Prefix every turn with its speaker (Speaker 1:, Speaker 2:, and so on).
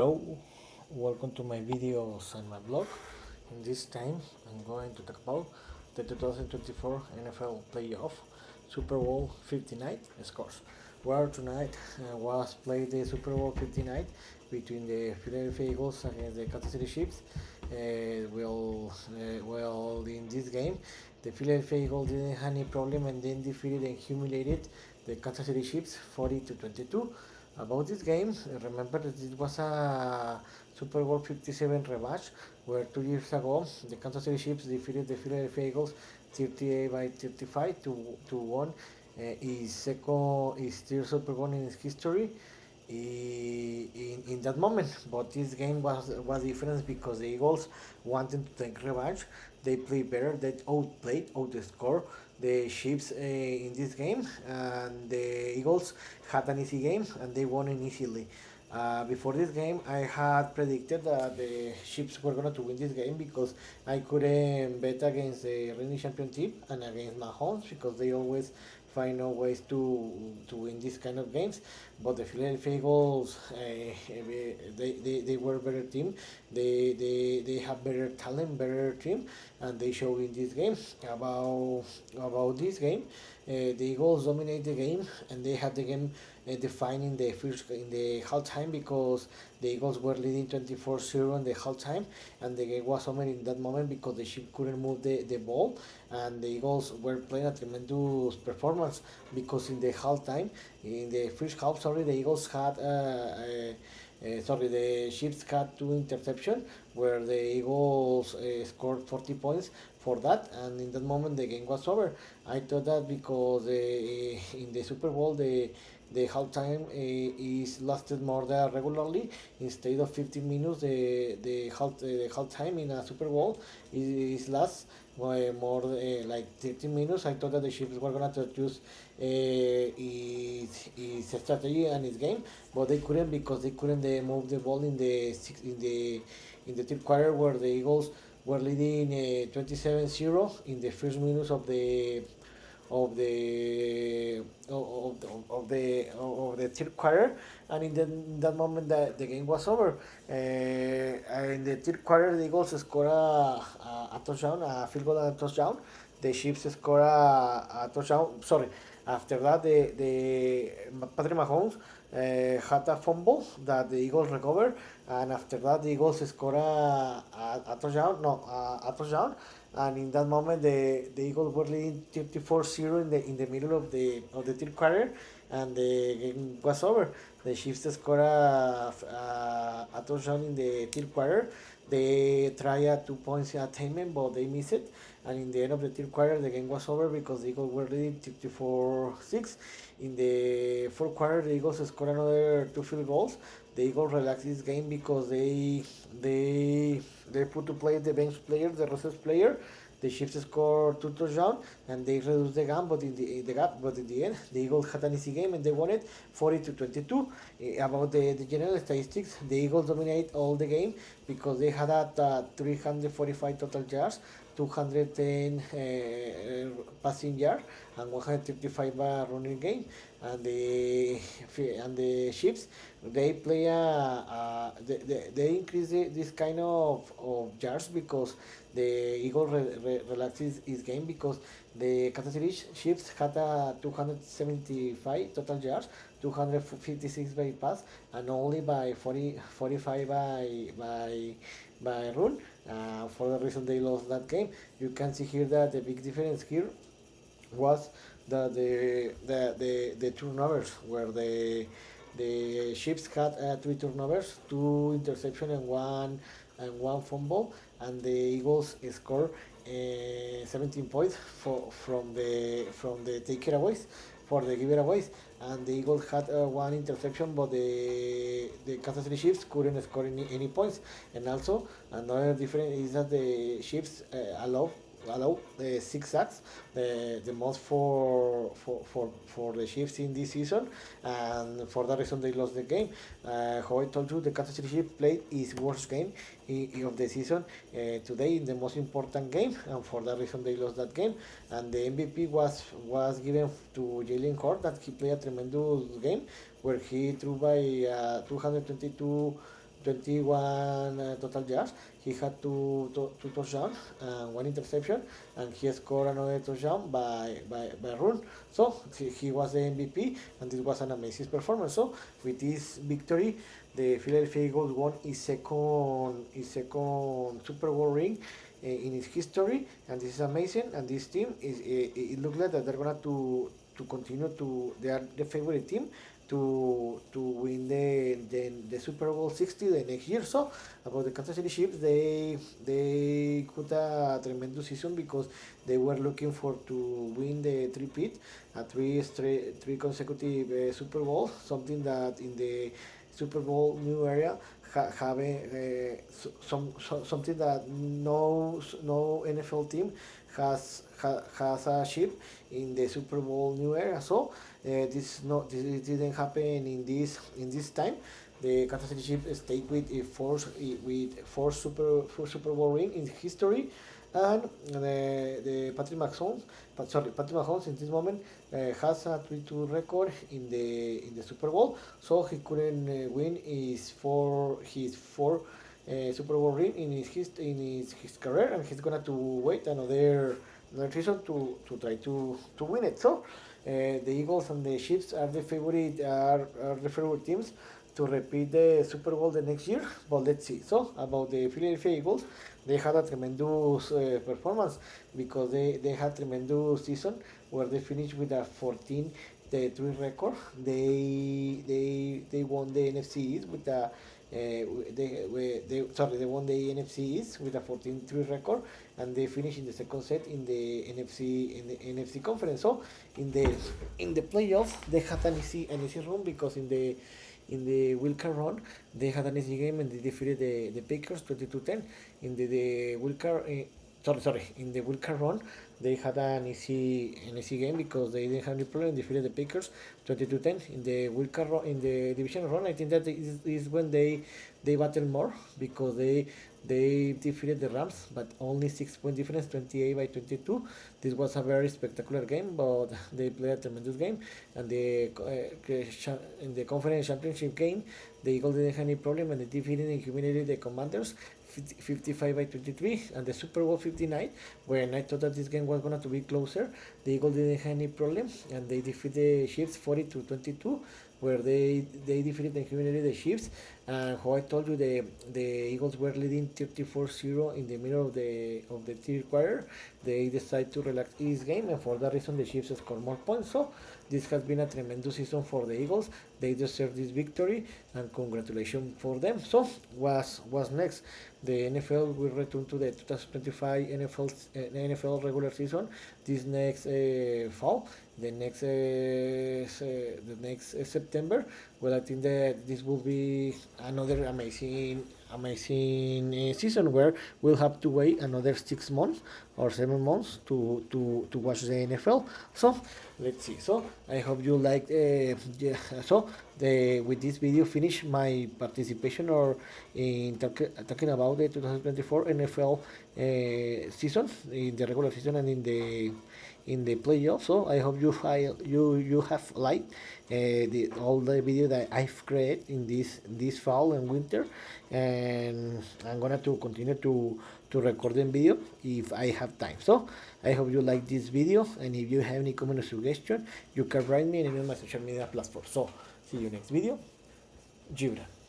Speaker 1: Hello, welcome to my videos and my blog. In this time, I'm going to talk about the 2024 NFL Playoff Super Bowl 59 scores. Where tonight was played the Super Bowl 59 between the Philadelphia Eagles against the Kansas City Chiefs. In this game, the Philadelphia Eagles didn't have any problem and then defeated and humiliated the Kansas City Chiefs 40-22. About this game, remember that it was a Super Bowl 57 rematch where 2 years ago the Kansas City Chiefs defeated the Philadelphia Eagles 38 by 35 to 1. His third Super Bowl in his history in that moment. But this game was different because the Eagles wanted to take revenge. They played better. They outscored the Chiefs in this game, and the Eagles had an easy game and they won it easily. Before this game, I had predicted that the Chiefs were going to win this game because I couldn't bet against the reigning champion team and against Mahomes because they always find no ways to win these kind of games. But the Philadelphia Eagles, they were a better team. They have better talent, better team, and they show in this game. About this game, the Eagles dominate the game, and they had the game defined in the halftime because the Eagles were leading 24-0 in the halftime, and the game was over in that moment because the Chiefs couldn't move the ball, and the Eagles were playing a tremendous performance because in the halftime, in the first half, the Eagles had the Chiefs had two interceptions where the Eagles scored 40 points for that, and in that moment the game was over. I thought that because in the Super Bowl the halftime is lasted more than regularly. Instead of 15 minutes, the halftime in a Super Bowl is last more like 13 minutes. I thought that the Chiefs were gonna use his strategy and his game, but they couldn't because they couldn't move the ball in the third quarter where the Eagles were leading 27-0 in the first minutes of the third quarter, and in that moment the game was over. In the third quarter, the Eagles scored a touchdown, a field goal and a touchdown. The Chiefs scored a touchdown. Sorry. After that, the Patrick Mahomes had a fumble that the Eagles recovered, and after that, the Eagles scored a touchdown. No, a touchdown, and in that moment the Eagles were leading 34-0 in the middle of the third quarter, and the game was over. The Chiefs scored a touchdown in the third quarter. They tried a 2 points attainment, but they missed it. And in the end of the third quarter, the game was over because the Eagles were leading 34-6. In the fourth quarter, the Eagles scored another two field goals. The Eagles relaxed this game because they put to play the bench player, the reserve player. The Chiefs scored two touchdowns and they reduced the gap, but in the end, the Eagles had an easy game and they won it 40-22. About the general statistics, the Eagles dominate all the game because they had 345 total yards, 210 passing yards, and 135 running game. And the Chiefs, they play they increase this kind of yards because the Eagles relaxes his game because the Kansas City Chiefs had 275 total yards, 256 by pass, and only by 45 by run. For the reason they lost that game, you can see here that the big difference here was the turnovers where the Chiefs had three turnovers, two interception and one fumble, and the Eagles scored 17 points from the takeaways for the giveaways, and the Eagles had one interception, but the Kansas City Chiefs couldn't score any points. And also another difference is that the Chiefs allow 6 sacks, the most for the Chiefs in this season, and for that reason they lost the game. How I told you, the Kansas City Chiefs played his worst game of the season today in the most important game, and for that reason they lost that game. And the MVP was given to Jalen Hurts, that he played a tremendous game where he threw by 222 21 total yards. He had two touchdowns and one interception, and he scored another touchdown by run. So he was the MVP, and this was an amazing performance. So with this victory, the Philadelphia Eagles won his second Super Bowl ring in its history, and this is amazing. And this team it looks like that they're gonna to continue to they are the favorite team to win the Super Bowl 60 the next year. So about the Kansas City Chiefs, they got a tremendous season because they were looking for to win the three-peat, three consecutive Super Bowl, something that in the Super Bowl new era having something that no NFL team has achieved in the Super Bowl new era. So this didn't happen in this time. The Kansas City Chiefs stayed with four Super Bowl ring in history, and the Patrick Mahomes in this moment has a 3-2 record in the Super Bowl, so he couldn't win his four Super Bowl ring in his career, and he's gonna to wait another season to try to win it. So the Eagles and the Chiefs are the favorite teams to repeat the Super Bowl the next year. But let's see. So about the Philadelphia Eagles, they had a tremendous performance because they had tremendous season where they finished with a 14-3 record. They won the NFC East with a they won the NFC East with a 14-3 record, and they finished in the second set in the NFC conference. So in the playoffs they had an easy run because in the Wildcard run they had an easy game and they defeated the Packers 22-10. In the Wildcard in the Wildcard run they had an easy game because they didn't have any problem, defeated the Packers 22-10. In the Wildcard run, in the Divisional run, I think that is when they battle more because they defeated the Rams, but only 6 point difference, 28-22. This was a very spectacular game, but they played a tremendous game. And in the conference championship game, the Eagles didn't have any problem and they defeated and humiliated the Commanders 55-23. And the Super Bowl 59, when I thought that this game was going to be closer, the Eagles didn't have any problem and they defeated the Chiefs 40-22, where they defeated and humiliated the Chiefs. And how I told you, the Eagles were leading 34-0 in the middle of the third quarter. They decided to relax this game, and for that reason the Chiefs scored more points. So this has been a tremendous season for the Eagles. They deserve this victory, and congratulations for them. So what's next? The NFL will return to the 2025 NFL regular season this next fall. The next September. Well, I think that this will be another amazing season where we'll have to wait another 6 months or 7 months to watch the NFL. So let's see. So I hope you liked. So with this video finish my participation or in talking about the 2024 NFL season, in the regular season and in the playoffs. So I hope you have liked all the video that I've created in this fall and winter, and I'm gonna to continue to record the video if I have time. So I hope you like this video, and if you have any comment or suggestion, you can write me in any of my social media platforms. So see you next video. Gibran.